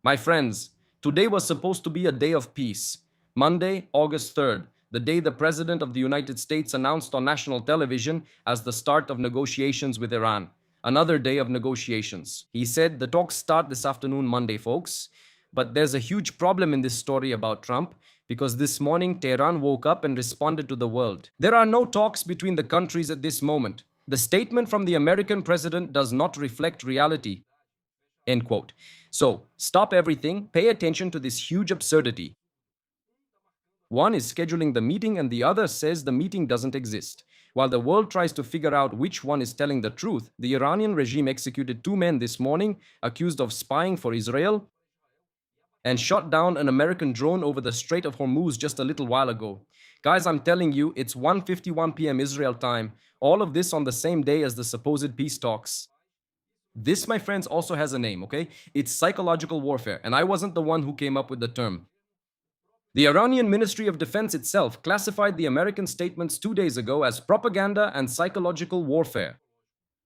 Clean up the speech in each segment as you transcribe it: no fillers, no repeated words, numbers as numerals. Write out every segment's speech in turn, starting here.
My friends, today was supposed to be a day of peace. Monday, August 3rd, the day the President of the United States announced on national television as the start of negotiations with Iran. Another day of negotiations. He said the talks start this afternoon, Monday, folks. But there's a huge problem in this story about Trump because this morning Tehran woke up and responded to the world. There are no talks between the countries at this moment. The statement from the American president does not reflect reality. End quote. So, stop everything, pay attention to this huge absurdity. One is scheduling the meeting and the other says the meeting doesn't exist. While the world tries to figure out which one is telling the truth, the Iranian regime executed two men this morning accused of spying for Israel and shot down an American drone over the Strait of Hormuz just a little while ago. Guys, I'm telling you, it's 1:51 p.m. Israel time. All of this on the same day as the supposed peace talks. This, my friends, also has a name, okay? It's psychological warfare, and I wasn't the one who came up with the term. The Iranian Ministry of Defense itself classified the American statements 2 days ago as propaganda and psychological warfare.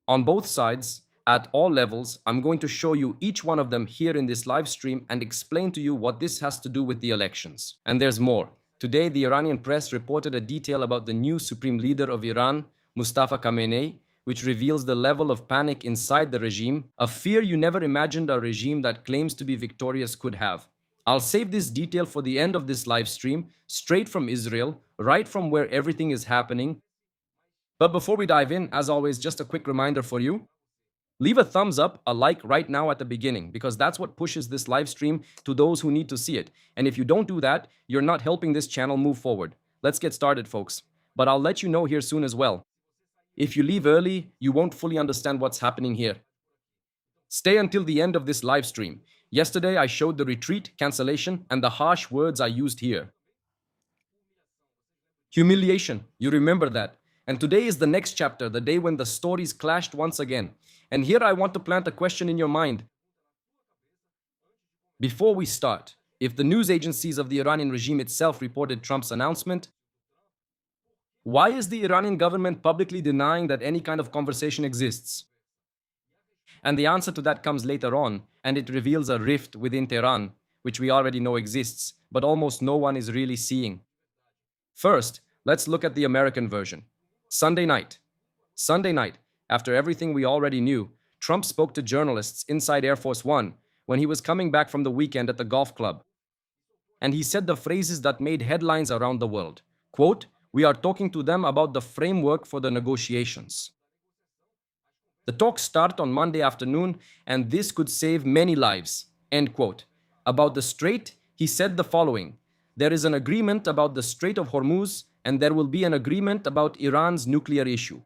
On both sides, at all levels, I'm going to show you each one of them here in this live stream and explain to you what this has to do with the elections. And there's more. Today, the Iranian press reported a detail about the new supreme leader of Iran, Mustafa Khamenei, which reveals the level of panic inside the regime, a fear you never imagined a regime that claims to be victorious could have. I'll save this detail for the end of this live stream, straight from Israel, right from where everything is happening. But before we dive in, as always, just a quick reminder for you. Leave a thumbs up, a like right now at the beginning, because that's what pushes this live stream to those who need to see it. And if you don't do that, you're not helping this channel move forward. Let's get started, folks. But I'll let you know here soon as well. If you leave early, you won't fully understand what's happening here. Stay until the end of this live stream. Yesterday, I showed the retreat, cancellation, and the harsh words I used here. Humiliation, you remember that. And today is the next chapter, the day when the stories clashed once again. And here I want to plant a question in your mind. Before we start, if the news agencies of the Iranian regime itself reported Trump's announcement, why is the Iranian government publicly denying that any kind of conversation exists? And the answer to that comes later on, and it reveals a rift within Tehran, which we already know exists, but almost no one is really seeing. First, let's look at the American version. Sunday night, after everything we already knew, Trump spoke to journalists inside Air Force One when he was coming back from the weekend at the golf club. And he said the phrases that made headlines around the world. Quote, "We are talking to them about the framework for the negotiations." The talks start on Monday afternoon, and this could save many lives. End quote. About the Strait, he said the following: "There is an agreement about the Strait of Hormuz, and there will be an agreement about Iran's nuclear issue."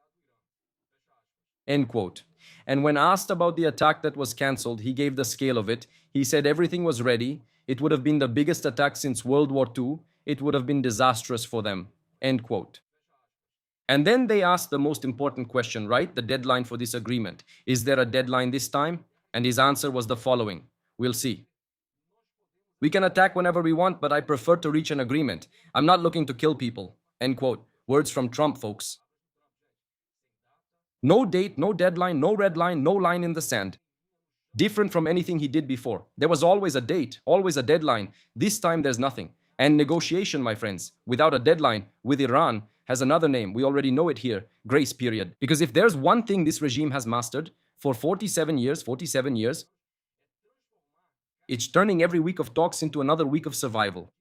End quote. And when asked about the attack that was cancelled, he gave the scale of it. He said everything was ready. It would have been the biggest attack since World War II. It would have been disastrous for them. End quote. And then they asked the most important question, right? The deadline for this agreement. Is there a deadline this time? And his answer was the following: "We'll see. We can attack whenever we want, but I prefer to reach an agreement. I'm not looking to kill people." End quote. Words from Trump, folks. No date, no deadline, no red line, no line in the sand. Different from anything he did before. There was always a date, always a deadline. This time there's nothing. And negotiation, my friends, without a deadline, with Iran, has another name. We already know it here: grace period. Because if there's one thing this regime has mastered for 47 years, it's turning every week of talks into another week of survival.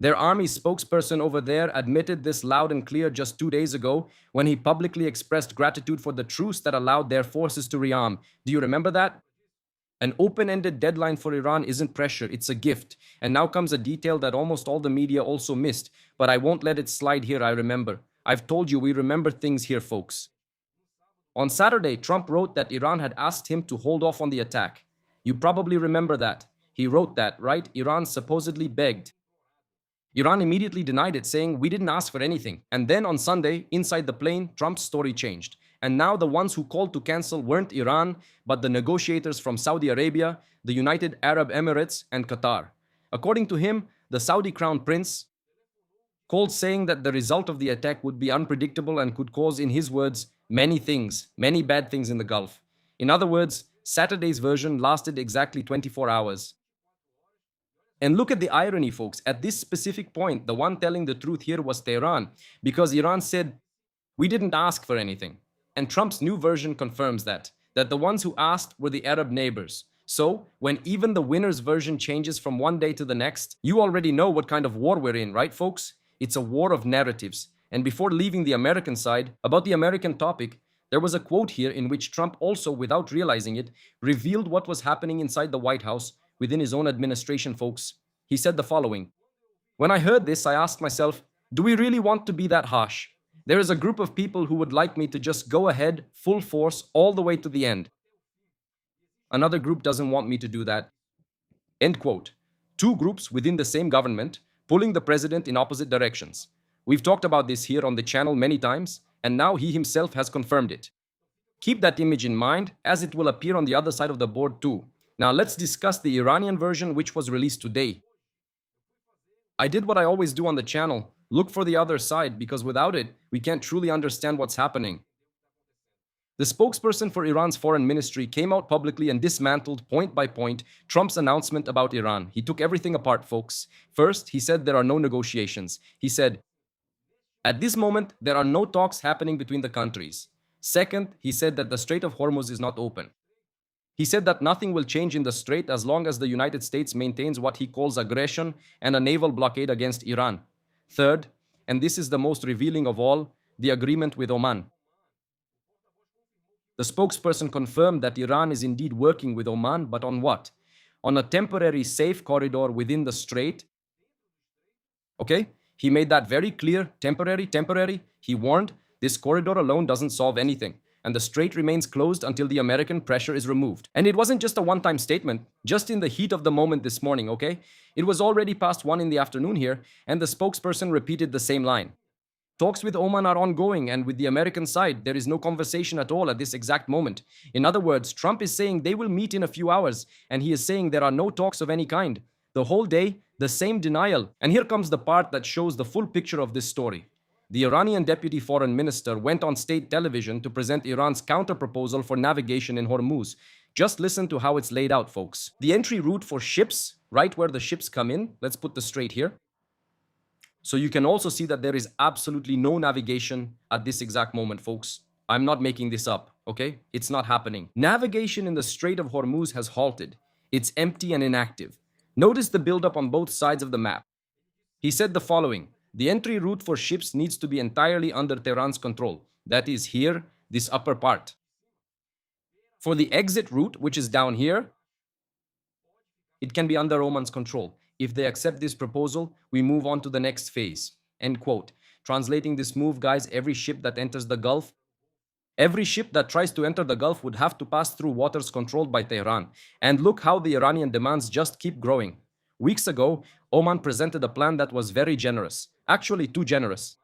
Their army spokesperson over there admitted this loud and clear just 2 days ago when he publicly expressed gratitude for the truce that allowed their forces to rearm. Do you remember that? An open-ended deadline for Iran isn't pressure, it's a gift. And now comes a detail that almost all the media also missed, but I won't let it slide here, I remember. I've told you we remember things here, folks. On Saturday, Trump wrote that Iran had asked him to hold off on the attack. You probably remember that. He wrote that, right? Iran supposedly begged. Iran immediately denied it, saying, "We didn't ask for anything." And then on Sunday, inside the plane, Trump's story changed. And now the ones who called to cancel weren't Iran, but the negotiators from Saudi Arabia, the United Arab Emirates, and Qatar. According to him, the Saudi crown prince called, saying that the result of the attack would be unpredictable and could cause, in his words, many things, many bad things in the Gulf. In other words, Saturday's version lasted exactly 24 hours. And look at the irony, folks. At this specific point, the one telling the truth here was Tehran, because Iran said, we didn't ask for anything. And Trump's new version confirms that the ones who asked were the Arab neighbors. So, when even the winner's version changes from one day to the next, you already know what kind of war we're in, right, folks? It's a war of narratives. And before leaving the American side, about the American topic, there was a quote here in which Trump also, without realizing it, revealed what was happening inside the White House within his own administration, folks. He said the following: when I heard this, I asked myself, do we really want to be that harsh? There is a group of people who would like me to just go ahead, full force, all the way to the end. Another group doesn't want me to do that. End quote. Two groups within the same government pulling the president in opposite directions. We've talked about this here on the channel many times, and now he himself has confirmed it. Keep that image in mind, as it will appear on the other side of the board too. Now let's discuss the Iranian version, which was released today. I did what I always do on the channel, look for the other side, because without it, we can't truly understand what's happening. The spokesperson for Iran's foreign ministry came out publicly and dismantled, point by point, Trump's announcement about Iran. He took everything apart, folks. First, he said there are no negotiations. He said, at this moment, there are no talks happening between the countries. Second, he said that the Strait of Hormuz is not open. He said that nothing will change in the Strait as long as the United States maintains what he calls aggression and a naval blockade against Iran. Third, and this is the most revealing of all, the agreement with Oman. The spokesperson confirmed that Iran is indeed working with Oman, but on what? On a temporary safe corridor within the Strait. Okay? He made that very clear, temporary. He warned, this corridor alone doesn't solve anything, and the Strait remains closed until the American pressure is removed. And it wasn't just a one-time statement, just in the heat of the moment this morning, okay? It was already past 1 in the afternoon here, and the spokesperson repeated the same line. Talks with Oman are ongoing, and with the American side, there is no conversation at all at this exact moment. In other words, Trump is saying they will meet in a few hours, and he is saying there are no talks of any kind. The whole day, the same denial. And here comes the part that shows the full picture of this story. The Iranian deputy foreign minister went on state television to present Iran's counter-proposal for navigation in Hormuz. Just listen to how it's laid out, folks. The entry route for ships, right where the ships come in, let's put the strait here. So you can also see that there is absolutely no navigation at this exact moment, folks. I'm not making this up, okay? It's not happening. Navigation in the Strait of Hormuz has halted. It's empty and inactive. Notice the buildup on both sides of the map. He said the following: the entry route for ships needs to be entirely under Tehran's control. That is here, this upper part. For the exit route, which is down here, it can be under Oman's control. If they accept this proposal, we move on to the next phase. End quote. Translating this move, guys, every ship that enters the Gulf, every ship that tries to enter the Gulf would have to pass through waters controlled by Tehran. And look how the Iranian demands just keep growing. Weeks ago, Oman presented a plan that was very generous. Actually, too generous.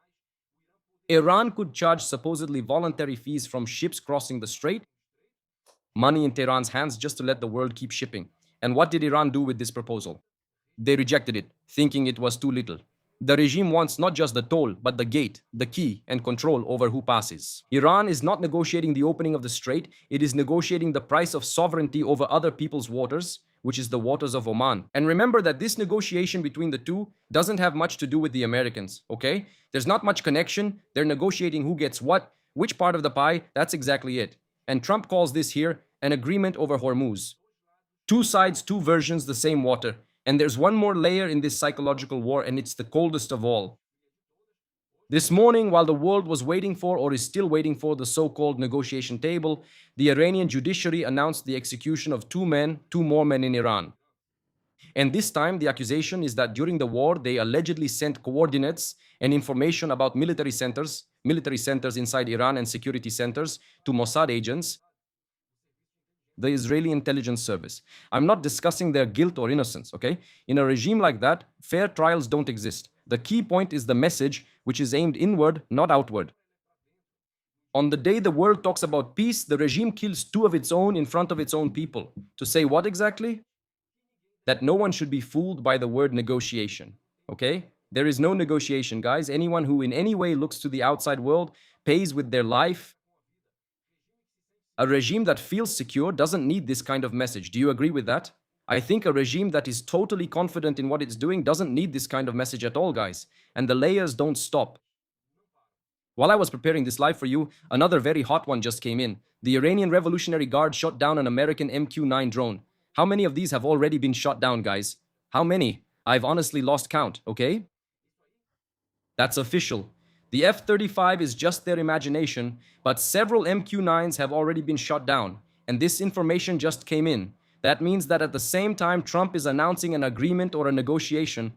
Iran could charge supposedly voluntary fees from ships crossing the strait, money in Tehran's hands just to let the world keep shipping. And what did Iran do with this proposal? They rejected it, thinking it was too little. The regime wants not just the toll, but the gate, the key, and control over who passes. Iran is not negotiating the opening of the strait, it is negotiating the price of sovereignty over other people's waters, which is the waters of Oman. And remember that this negotiation between the two doesn't have much to do with the Americans, okay? There's not much connection, they're negotiating who gets what, which part of the pie, that's exactly it. And Trump calls this here an agreement over Hormuz. Two sides, two versions, the same water. And there's one more layer in this psychological war, and it's the coldest of all. This morning, while the world was waiting for, or is still waiting for, the so-called negotiation table, the Iranian judiciary announced the execution of two more men in Iran. And this time, the accusation is that during the war, they allegedly sent coordinates and information about military centers inside Iran and security centers to Mossad agents, the Israeli intelligence service. I'm not discussing their guilt or innocence, okay? In a regime like that, fair trials don't exist. The key point is the message, which is aimed inward, not outward. On the day the world talks about peace, the regime kills two of its own in front of its own people. To say what exactly? That no one should be fooled by the word negotiation, okay? There is no negotiation, guys. Anyone who in any way looks to the outside world pays with their life. A regime that feels secure doesn't need this kind of message. Do you agree with that? I think a regime that is totally confident in what it's doing doesn't need this kind of message at all, guys. And the layers don't stop. While I was preparing this live for you, another very hot one just came in. The Iranian Revolutionary Guard shot down an American MQ-9 drone. How many of these have already been shot down, guys? How many? I've honestly lost count, okay? That's official. The F-35 is just their imagination, but several MQ-9s have already been shot down, and this information just came in. That means that at the same time Trump is announcing an agreement or a negotiation,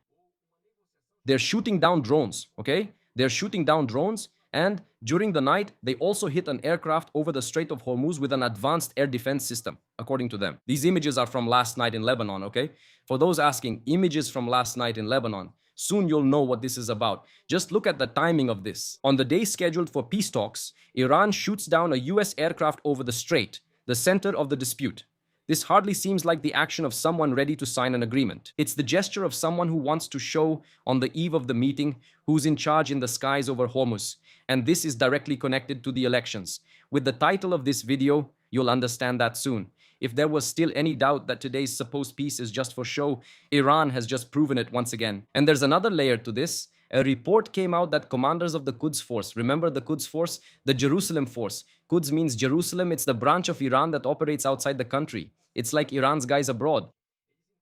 they're shooting down drones, okay? They're shooting down drones, and during the night, they also hit an aircraft over the Strait of Hormuz with an advanced air defense system, according to them. These images are from last night in Lebanon, okay? For those asking, images from last night in Lebanon. Soon you'll know what this is about. Just look at the timing of this. On the day scheduled for peace talks, Iran shoots down a US aircraft over the Strait, the center of the dispute. This hardly seems like the action of someone ready to sign an agreement. It's the gesture of someone who wants to show on the eve of the meeting who's in charge in the skies over Hormuz. And this is directly connected to the elections. With the title of this video, you'll understand that soon. If there was still any doubt that today's supposed peace is just for show, Iran has just proven it once again. And there's another layer to this. A report came out that commanders of the Quds Force, remember the Quds Force? The Jerusalem Force. Quds means Jerusalem, it's the branch of Iran that operates outside the country. It's like Iran's guys abroad.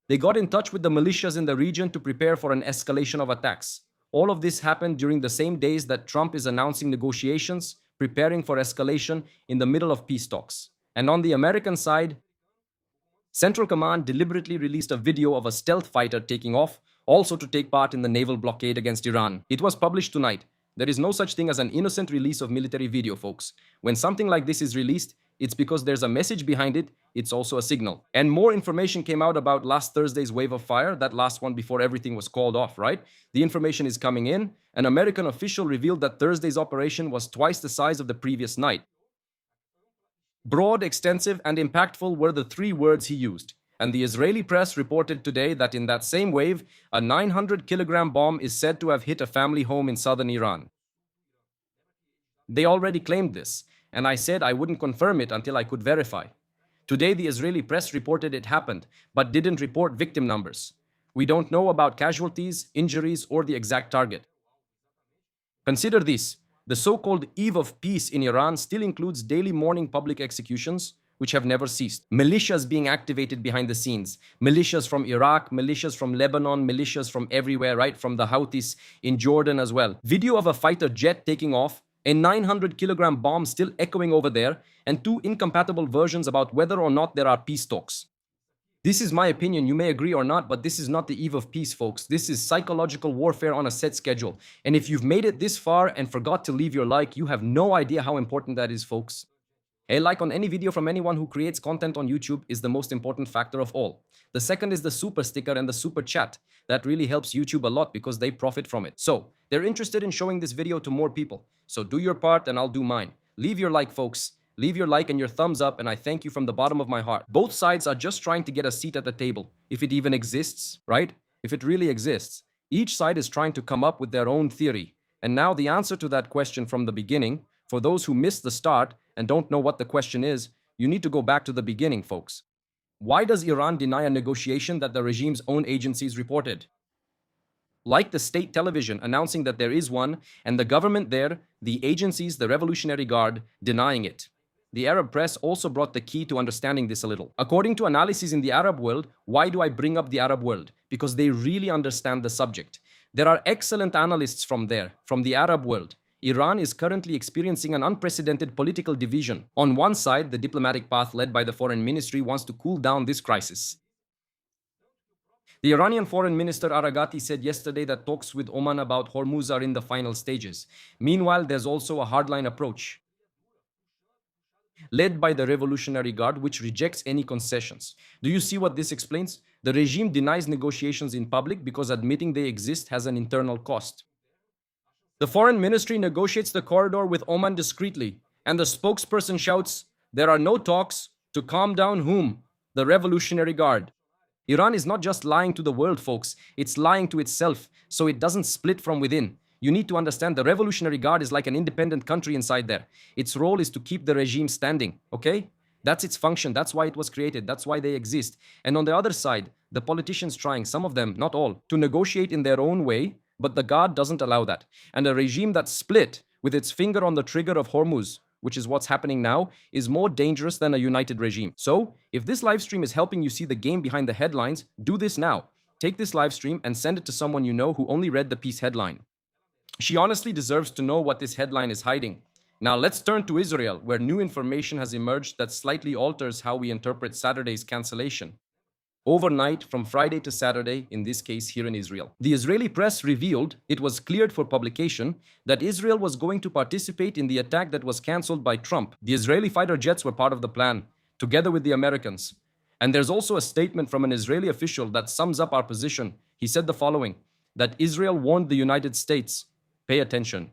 They got in touch with the militias in the region to prepare for an escalation of attacks. All of this happened during the same days that Trump is announcing negotiations, preparing for escalation in the middle of peace talks. And on the American side, Central Command deliberately released a video of a stealth fighter taking off, also to take part in the naval blockade against Iran. It was published tonight. There is no such thing as an innocent release of military video, folks. When something like this is released, it's because there's a message behind it, it's also a signal. And more information came out about last Thursday's wave of fire, that last one before everything was called off, right? The information is coming in. An American official revealed that Thursday's operation was twice the size of the previous night. Broad, extensive, and impactful were the three words he used. And the Israeli press reported today that in that same wave, a 900-kilogram bomb is said to have hit a family home in southern Iran. They already claimed this, and I said I wouldn't confirm it until I could verify. Today, the Israeli press reported it happened, but didn't report victim numbers. We don't know about casualties, injuries, or the exact target. Consider this. The so-called Eve of Peace in Iran still includes daily morning public executions, which have never ceased. Militias being activated behind the scenes. Militias from Iraq, militias from Lebanon, militias from everywhere, right? From the Houthis in Jordan as well. Video of a fighter jet taking off, a 900-kilogram bomb still echoing over there, and two incompatible versions about whether or not there are peace talks. This is my opinion, you may agree or not, but this is not the eve of peace, folks. This is psychological warfare on a set schedule. And if you've made it this far and forgot to leave your like, you have no idea how important that is, folks. A like on any video from anyone who creates content on YouTube is the most important factor of all. The second is the super sticker and the super chat. That really helps YouTube a lot because they profit from it. So, they're interested in showing this video to more people. So do your part and I'll do mine. Leave your like, folks. Leave your like and your thumbs up, and I thank you from the bottom of my heart. Both sides are just trying to get a seat at the table, if it even exists, right? If it really exists. Each side is trying to come up with their own theory. And now the answer to that question from the beginning, for those who missed the start and don't know what the question is, you need to go back to the beginning, folks. Why does Iran deny a negotiation that the regime's own agencies reported? Like the state television announcing that there is one, and the government there, the agencies, the Revolutionary Guard, denying it. The Arab press also brought the key to understanding this a little. According to analyses in the Arab world, why do I bring up the Arab world? Because they really understand the subject. There are excellent analysts from there, from the Arab world. Iran is currently experiencing an unprecedented political division. On one side, the diplomatic path led by the foreign ministry wants to cool down this crisis. The Iranian foreign minister Aragati said yesterday that talks with Oman about Hormuz are in the final stages. Meanwhile, there's also a hardline approach led by the Revolutionary Guard, which rejects any concessions. Do you see what this explains? The regime denies negotiations in public because admitting they exist has an internal cost. The foreign ministry negotiates the corridor with Oman discreetly, and the spokesperson shouts, "There are no talks to calm down whom? The Revolutionary Guard." Iran is not just lying to the world, folks, it's lying to itself, so it doesn't split from within. You need to understand the Revolutionary Guard is like an independent country inside there. Its role is to keep the regime standing, okay? That's its function. That's why it was created. That's why they exist. And on the other side, the politicians trying, some of them, not all, to negotiate in their own way, but the Guard doesn't allow that. And a regime that's split with its finger on the trigger of Hormuz, which is what's happening now, is more dangerous than a united regime. So, if this live stream is helping you see the game behind the headlines, do this now. Take this live stream and send it to someone you know who only read the piece headline. She honestly deserves to know what this headline is hiding. Now let's turn to Israel, where new information has emerged that slightly alters how we interpret Saturday's cancellation. Overnight, from Friday to Saturday, in this case here in Israel, the Israeli press revealed it was cleared for publication that Israel was going to participate in the attack that was cancelled by Trump. The Israeli fighter jets were part of the plan, together with the Americans. And there's also a statement from an Israeli official that sums up our position. He said the following, that Israel warned the United States, pay attention.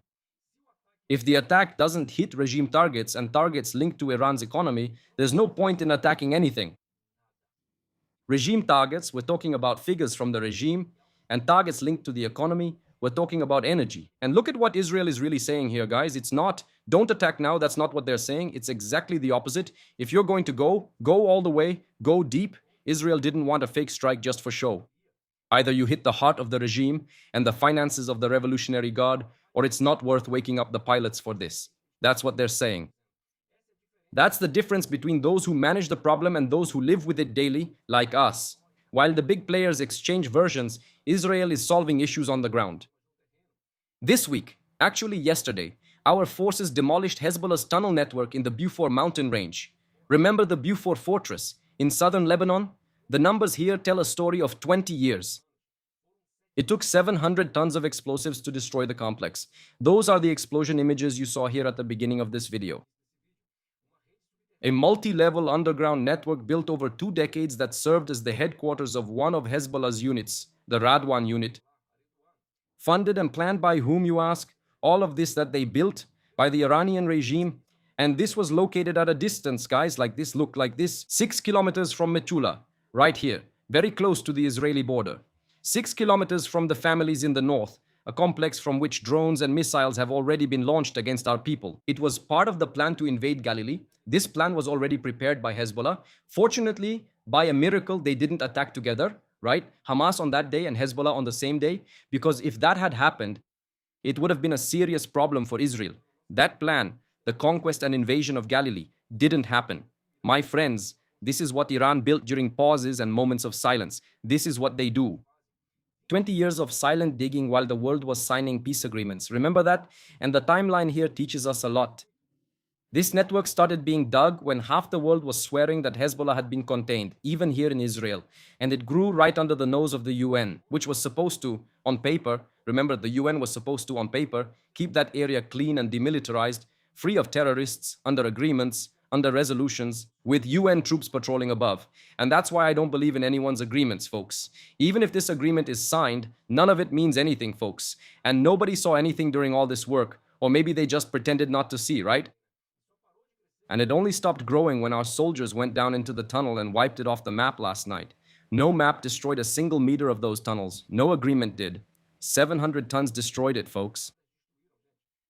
If the attack doesn't hit regime targets and targets linked to Iran's economy, there's no point in attacking anything. Regime targets, we're talking about figures from the regime, and targets linked to the economy, we're talking about energy. And look at what Israel is really saying here, guys. It's not, don't attack now, that's not what they're saying. It's exactly the opposite. If you're going to go all the way, go deep. Israel didn't want a fake strike just for show. Either you hit the heart of the regime and the finances of the Revolutionary Guard, or it's not worth waking up the pilots for this. That's what they're saying. That's the difference between those who manage the problem and those who live with it daily, like us. While the big players exchange versions, Israel is solving issues on the ground. This week, actually yesterday, our forces demolished Hezbollah's tunnel network in the Beaufort mountain range. Remember the Beaufort fortress in southern Lebanon? The numbers here tell a story of 20 years. It took 700 tons of explosives to destroy the complex. Those are the explosion images you saw here at the beginning of this video. A multi-level underground network built over 2 decades that served as the headquarters of one of Hezbollah's units, the Radwan unit. Funded and planned by whom, you ask? All of this that they built by the Iranian regime. And this was located at a distance, guys, like this, look like this, 6 kilometers from Metula, right here, very close to the Israeli border. 6 kilometers from the families in the north, a complex from which drones and missiles have already been launched against our people. It was part of the plan to invade Galilee. This plan was already prepared by Hezbollah. Fortunately, by a miracle, they didn't attack together, right? Hamas on that day and Hezbollah on the same day, because if that had happened, it would have been a serious problem for Israel. That plan, the conquest and invasion of Galilee, didn't happen. My friends, this is what Iran built during pauses and moments of silence. This is what they do. 20 years of silent digging while the world was signing peace agreements. Remember that? And the timeline here teaches us a lot. This network started being dug when half the world was swearing that Hezbollah had been contained, even here in Israel. And it grew right under the nose of the UN, which was supposed to, on paper, remember the UN was supposed to, on paper, keep that area clean and demilitarized, free of terrorists, under agreements, under resolutions, with UN troops patrolling above. And that's why I don't believe in anyone's agreements, folks. Even if this agreement is signed, none of it means anything, folks. And nobody saw anything during all this work, or maybe they just pretended not to see, right? And it only stopped growing when our soldiers went down into the tunnel and wiped it off the map last night. No map destroyed a single meter of those tunnels. No agreement did. 700 tons destroyed it, folks.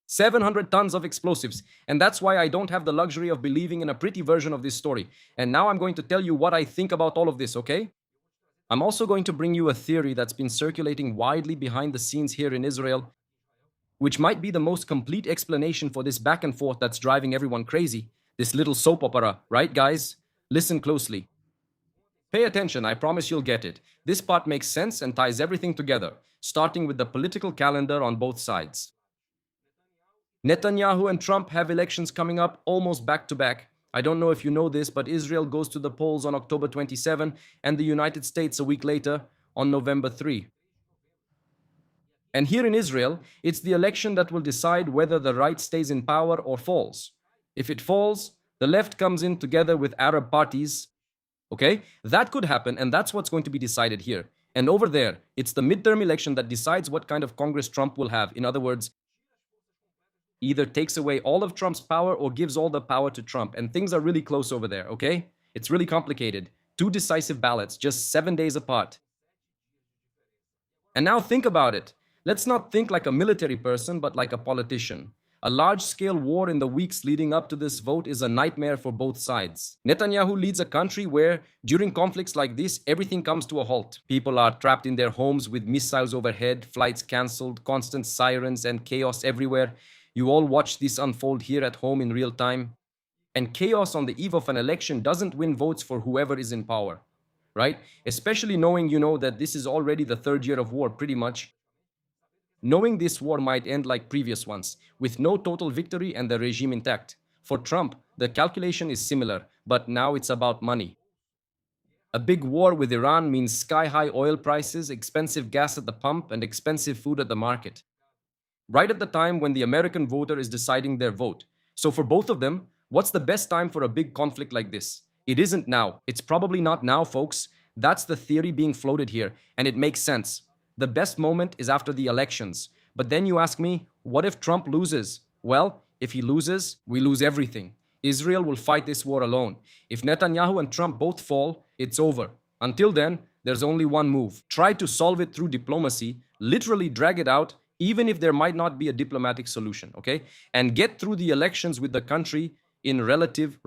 700 tons of explosives. And that's why I don't have the luxury of believing in a pretty version of this story. And now I'm going to tell you what I think about all of this, okay? I'm also going to bring you a theory that's been circulating widely behind the scenes here in Israel, which might be the most complete explanation for this back and forth that's driving everyone crazy. This little soap opera, right, guys? Listen closely. Pay attention, I promise you'll get it. This part makes sense and ties everything together, starting with the political calendar on both sides. Netanyahu and Trump have elections coming up almost back to back. I don't know if you know this, but Israel goes to the polls on October 27 and the United States a week later on November 3. And here in Israel, it's the election that will decide whether the right stays in power or falls. If it falls, the left comes in together with Arab parties. Okay? That could happen, and that's what's going to be decided here. And over there, it's the midterm election that decides what kind of Congress Trump will have. In other words, either takes away all of Trump's power or gives all the power to Trump. And things are really close over there, okay? It's really complicated. 2 decisive ballots, just 7 days apart. And now think about it. Let's not think like a military person, but like a politician. A large-scale war in the weeks leading up to this vote is a nightmare for both sides. Netanyahu leads a country where, during conflicts like this, everything comes to a halt. People are trapped in their homes with missiles overhead, flights cancelled, constant sirens, and chaos everywhere. You all watch this unfold here at home in real time. And chaos on the eve of an election doesn't win votes for whoever is in power, right? Especially knowing, that this is already the third year of war, pretty much. Knowing this war might end like previous ones, with no total victory and the regime intact. For Trump, the calculation is similar, but now it's about money. A big war with Iran means sky-high oil prices, expensive gas at the pump, and expensive food at the market, right at the time when the American voter is deciding their vote. So for both of them, what's the best time for a big conflict like this? It isn't now. It's probably not now, folks. That's the theory being floated here, and it makes sense. The best moment is after the elections. But then you ask me, what if Trump loses? Well, if he loses, we lose everything. Israel will fight this war alone. If Netanyahu and Trump both fall, it's over. Until then, there's only one move. Try to solve it through diplomacy, literally drag it out, even if there might not be a diplomatic solution, okay? And get through the elections with the country in relative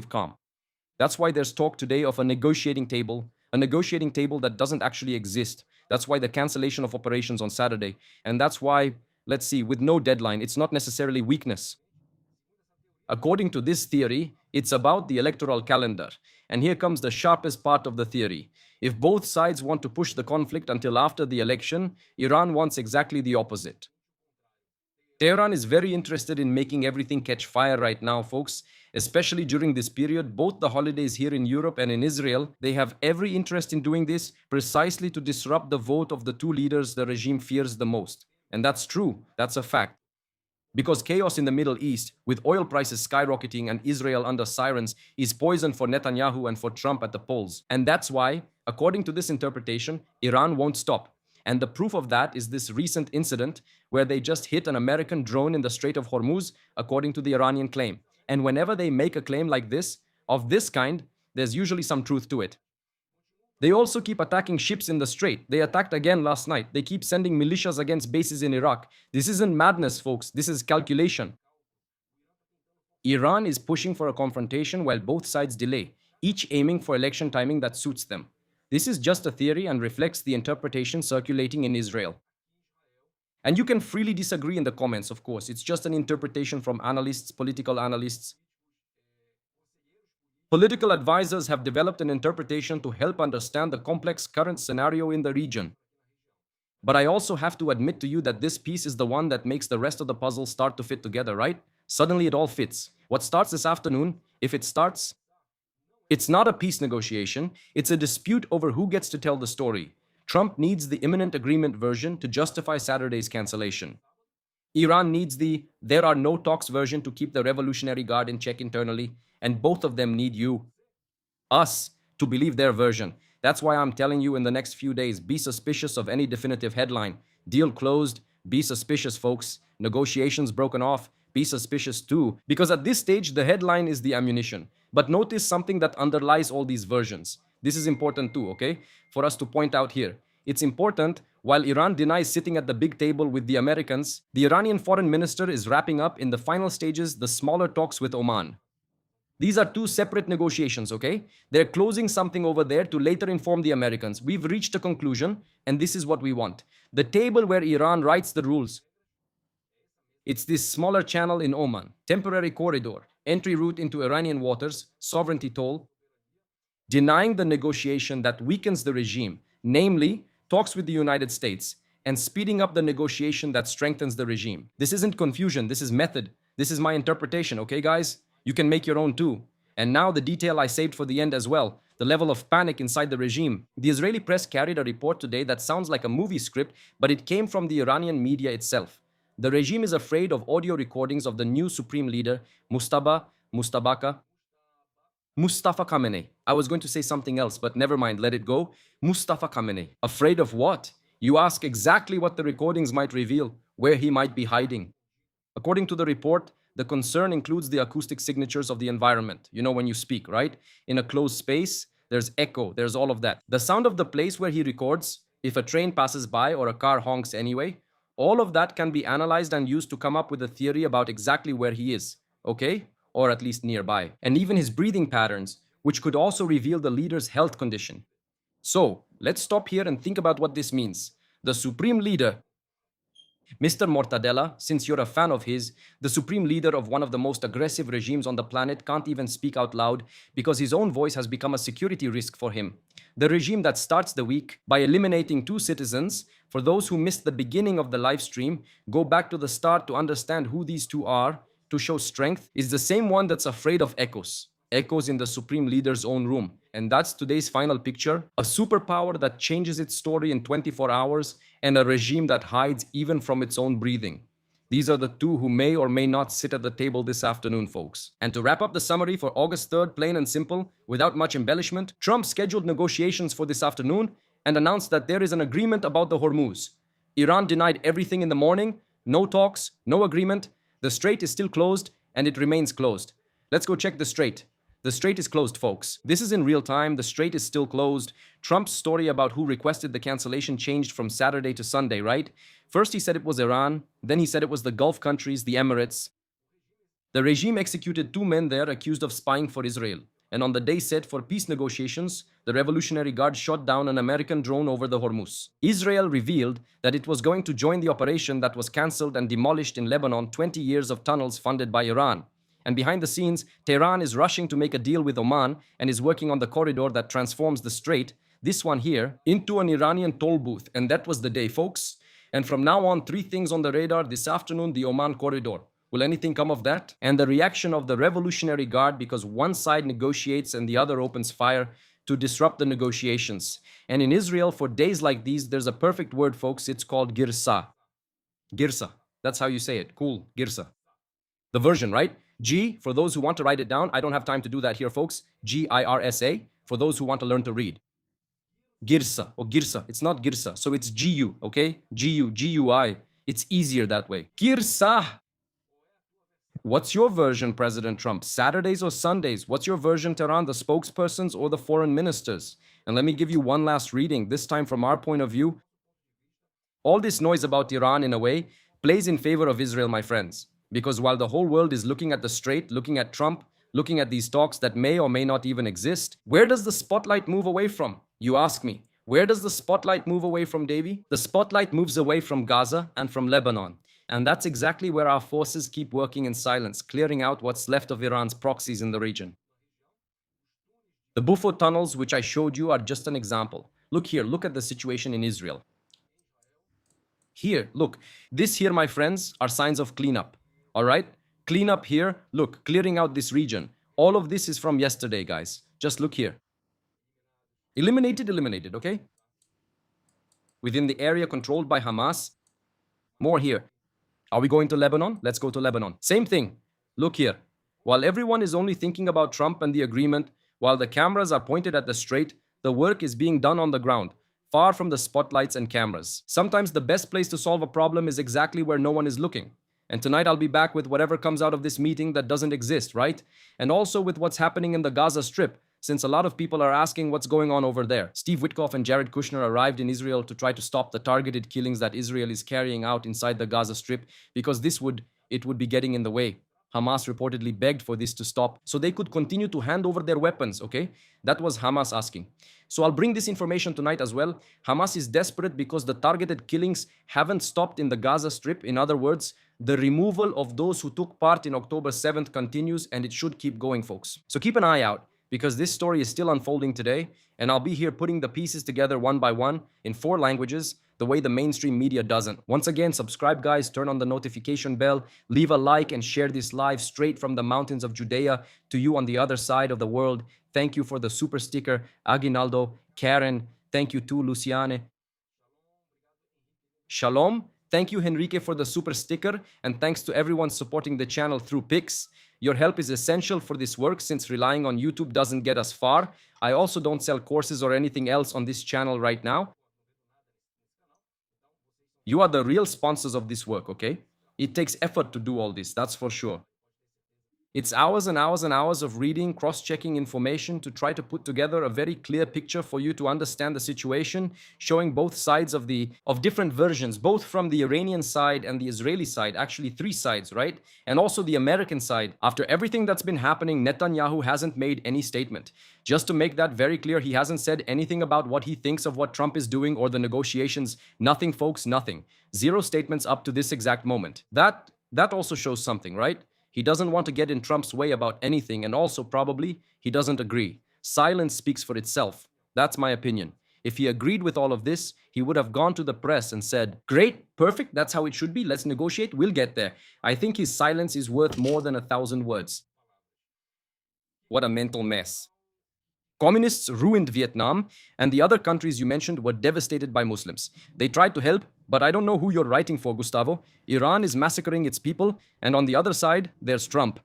calm. That's why there's talk today of a negotiating table that doesn't actually exist. That's why the cancellation of operations on Saturday. And that's why, let's see, with no deadline, it's not necessarily weakness. According to this theory, it's about the electoral calendar. And here comes the sharpest part of the theory. If both sides want to push the conflict until after the election, Iran wants exactly the opposite. Tehran is very interested in making everything catch fire right now, folks. Especially during this period, both the holidays here in Europe and in Israel, they have every interest in doing this precisely to disrupt the vote of the two leaders the regime fears the most. And that's true, that's a fact. Because chaos in the Middle East, with oil prices skyrocketing and Israel under sirens, is poison for Netanyahu and for Trump at the polls. And that's why, according to this interpretation, Iran won't stop. And the proof of that is this recent incident where they just hit an American drone in the Strait of Hormuz, according to the Iranian claim. And whenever they make a claim like this, of this kind, there's usually some truth to it. They also keep attacking ships in the Strait. They attacked again last night. They keep sending militias against bases in Iraq. This isn't madness, folks. This is calculation. Iran is pushing for a confrontation while both sides delay, each aiming for election timing that suits them. This is just a theory and reflects the interpretation circulating in Israel. And you can freely disagree in the comments, of course. It's just an interpretation from analysts, political analysts. Political advisors have developed an interpretation to help understand the complex current scenario in the region. But I also have to admit to you that this piece is the one that makes the rest of the puzzle start to fit together, right? Suddenly it all fits. What starts this afternoon, if it starts, it's not a peace negotiation, it's a dispute over who gets to tell the story. Trump needs the imminent agreement version to justify Saturday's cancellation. Iran needs the there are no talks version to keep the Revolutionary Guard in check internally, and both of them need you, us, to believe their version. That's why I'm telling you in the next few days, be suspicious of any definitive headline. Deal closed, be suspicious, folks. Negotiations broken off, be suspicious too, because at this stage, the headline is the ammunition. But notice something that underlies all these versions. This is important too, okay? For us to point out here. It's important, while Iran denies sitting at the big table with the Americans, the Iranian foreign minister is wrapping up in the final stages the smaller talks with Oman. These are two separate negotiations, okay? They're closing something over there to later inform the Americans. We've reached a conclusion, and this is what we want. The table where Iran writes the rules. It's this smaller channel in Oman, temporary corridor, entry route into Iranian waters, sovereignty toll, denying the negotiation that weakens the regime, namely, talks with the United States, and speeding up the negotiation that strengthens the regime. This isn't confusion, this is method. This is my interpretation, okay guys? You can make your own too. And now the detail I saved for the end as well, the level of panic inside the regime. The Israeli press carried a report today that sounds like a movie script, but it came from the Iranian media itself. The regime is afraid of audio recordings of the new supreme leader, Mustafa Khamenei. I was going to say something else, but never mind, let it go. Mustafa Khamenei. Afraid of what? You ask exactly what the recordings might reveal, where he might be hiding. According to the report, the concern includes the acoustic signatures of the environment. You know when you speak, right? In a closed space, there's echo, there's all of that. The sound of the place where he records, if a train passes by or a car honks anyway, All of that can be analyzed and used to come up with a theory about exactly where he is, okay? Or at least nearby. And even his breathing patterns, which could also reveal the leader's health condition. So, let's stop here and think about what this means. The supreme leader, Mr. Mortadella, since you're a fan of his, the supreme leader of one of the most aggressive regimes on the planet, can't even speak out loud because his own voice has become a security risk for him. The regime that starts the week by eliminating two citizens, for those who missed the beginning of the live stream, go back to the start to understand who these two are, to show strength, is the same one that's afraid of echoes. Echoes in the supreme leader's own room. And that's today's final picture. A superpower that changes its story in 24 hours and a regime that hides even from its own breathing. These are the two who may or may not sit at the table this afternoon, folks. And to wrap up the summary for August 3rd, plain and simple, without much embellishment, Trump scheduled negotiations for this afternoon and announced that there is an agreement about the Hormuz. Iran denied everything in the morning, no talks, no agreement. The Strait is still closed and it remains closed. Let's go check the Strait. The Strait is closed, folks. This is in real time. The Strait is still closed. Trump's story about who requested the cancellation changed from Saturday to Sunday, right? First he said it was Iran, then he said it was the Gulf countries, the Emirates. The regime executed two men there accused of spying for Israel. And on the day set for peace negotiations, the Revolutionary Guard shot down an American drone over the Hormuz. Israel revealed that it was going to join the operation that was cancelled and demolished in Lebanon 20 years of tunnels funded by Iran. And behind the scenes, Tehran is rushing to make a deal with Oman and is working on the corridor that transforms the Strait, this one here, into an Iranian toll booth. And that was the day, folks. And from now on, three things on the radar this afternoon: the Oman corridor. Will anything come of that? And the reaction of the Revolutionary Guard, because one side negotiates and the other opens fire to disrupt the negotiations. And in Israel, for days like these, there's a perfect word, folks. It's called girsa. Girsa. That's how you say it. Cool. Girsa. The version, right? G, for those who want to write it down. I don't have time to do that here, folks. Girsa, for those who want to learn to read. Girsa, or Girsa. It's not Girsa, so it's GU, okay? GU, GUI. It's easier that way. Girsa. What's your version, President Trump? Saturdays or Sundays? What's your version, Tehran, the spokespersons or the foreign ministers? And let me give you one last reading, this time from our point of view. All this noise about Iran, in a way, plays in favor of Israel, my friends. Because while the whole world is looking at the Strait, looking at Trump, looking at these talks that may or may not even exist, where does the spotlight move away from? You ask me. Where does the spotlight move away from, Davy? The spotlight moves away from Gaza and from Lebanon. And that's exactly where our forces keep working in silence, clearing out what's left of Iran's proxies in the region. The Bufo tunnels, which I showed you, are just an example. Look here, look at the situation in Israel. Here, look, this here, my friends, are signs of cleanup. All right? Clean up here. Look, clearing out this region. All of this is from yesterday, guys. Just look here. Eliminated, okay? Within the area controlled by Hamas. More here. Are we going to Lebanon? Let's go to Lebanon. Same thing. Look here. While everyone is only thinking about Trump and the agreement, while the cameras are pointed at the Strait, the work is being done on the ground, far from the spotlights and cameras. Sometimes the best place to solve a problem is exactly where no one is looking. And tonight I'll be back with whatever comes out of this meeting that doesn't exist, right? And also with what's happening in the Gaza Strip, since a lot of people are asking what's going on over there. Steve Witkoff and Jared Kushner arrived in Israel to try to stop the targeted killings that Israel is carrying out inside the Gaza Strip, because it would be getting in the way. Hamas reportedly begged for this to stop so they could continue to hand over their weapons, okay? That was Hamas asking. So I'll bring this information tonight as well. Hamas is desperate because the targeted killings haven't stopped in the Gaza Strip. In other words, the removal of those who took part in October 7th continues, and it should keep going, folks. So keep an eye out, because this story is still unfolding today, and I'll be here putting the pieces together one by one in 4 languages, the way the mainstream media doesn't. Once again, subscribe, guys, turn on the notification bell, leave a like, and share this live straight from the mountains of Judea to you on the other side of the world. Thank you for the super sticker, Aguinaldo, Karen. Thank you too, Luciane. Shalom. Thank you, Henrique, for the super sticker, and thanks to everyone supporting the channel through Pix. Your help is essential for this work, since relying on YouTube doesn't get us far. I also don't sell courses or anything else on this channel right now. You are the real sponsors of this work, okay? It takes effort to do all this, that's for sure. It's hours and hours and hours of reading, cross-checking information to try to put together a very clear picture for you to understand the situation, showing both sides of different versions, both from the Iranian side and the Israeli side, actually three sides, right? And also the American side. After everything that's been happening, Netanyahu hasn't made any statement. Just to make that very clear, he hasn't said anything about what he thinks of what Trump is doing or the negotiations. Nothing, folks, nothing. Zero statements up to this exact moment. That also shows something, right? He doesn't want to get in Trump's way about anything, and also probably he doesn't agree. Silence speaks for itself. That's my opinion. If he agreed with all of this, he would have gone to the press and said, "Great, perfect, that's how it should be, let's negotiate, we'll get there." I think his silence is worth more than 1,000 words. What a mental mess. Communists ruined Vietnam, and the other countries you mentioned were devastated by Muslims. They tried to help, but I don't know who you're writing for, Gustavo. Iran is massacring its people, and on the other side, there's Trump.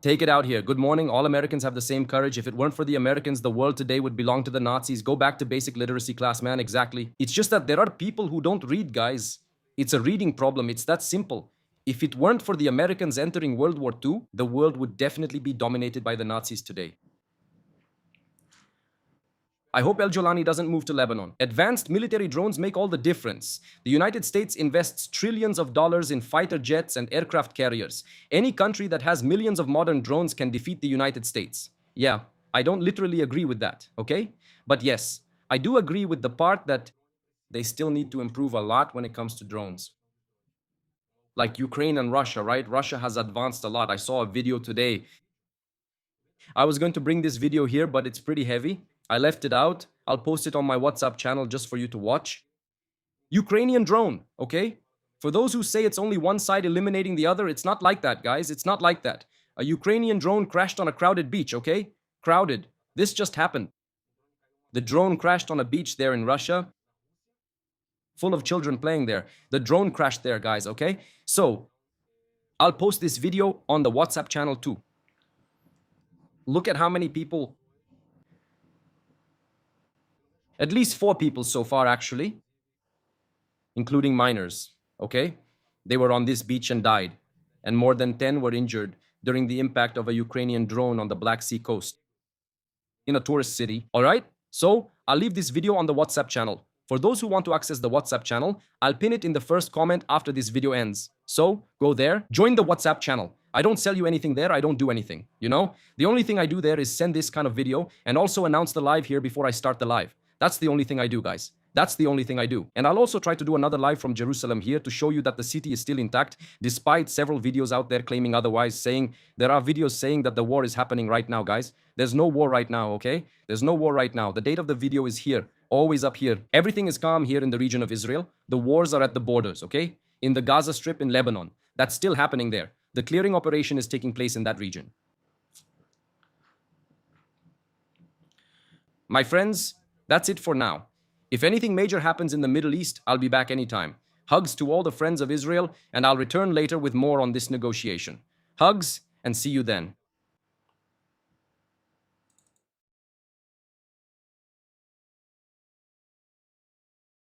Take it out here. Good morning. All Americans have the same courage. If it weren't for the Americans, the world today would belong to the Nazis. Go back to basic literacy class, man. Exactly. It's just that there are people who don't read, guys. It's a reading problem. It's that simple. If it weren't for the Americans entering World War II, the world would definitely be dominated by the Nazis today. I hope El Jolani doesn't move to Lebanon. Advanced military drones make all the difference. The United States invests trillions of dollars in fighter jets and aircraft carriers. Any country that has millions of modern drones can defeat the United States. Yeah, I don't literally agree with that, okay? But yes, I do agree with the part that they still need to improve a lot when it comes to drones. Like Ukraine and Russia, right? Russia has advanced a lot. I saw a video today. I was going to bring this video here, but it's pretty heavy. I left it out. I'll post it on my WhatsApp channel just for you to watch. Ukrainian drone, okay? For those who say it's only one side eliminating the other, it's not like that, guys. It's not like that. A Ukrainian drone crashed on a crowded beach, okay? Crowded. This just happened. The drone crashed on a beach there in Russia, full of children playing there. The drone crashed there, guys, okay? So, I'll post this video on the WhatsApp channel too. Look at how many people. At least 4 people so far, actually, including minors, okay? They were on this beach and died, and more than 10 were injured during the impact of a Ukrainian drone on the Black Sea coast in a tourist city, all right? So, I'll leave this video on the WhatsApp channel. For those who want to access the WhatsApp channel, I'll pin it in the first comment after this video ends. So, go there, join the WhatsApp channel. I don't sell you anything there, I don't do anything, you know? The only thing I do there is send this kind of video and also announce the live here before I start the live. That's the only thing I do, guys. That's the only thing I do. And I'll also try to do another live from Jerusalem here to show you that the city is still intact, despite several videos out there claiming otherwise, saying there are videos saying that the war is happening right now, guys. There's no war right now, okay? There's no war right now. The date of the video is here, always up here. Everything is calm here in the region of Israel. The wars are at the borders, okay? In the Gaza Strip in Lebanon. That's still happening there. The clearing operation is taking place in that region. My friends, that's it for now. If anything major happens in the Middle East, I'll be back anytime. Hugs to all the friends of Israel, and I'll return later with more on this negotiation. Hugs, and see you then.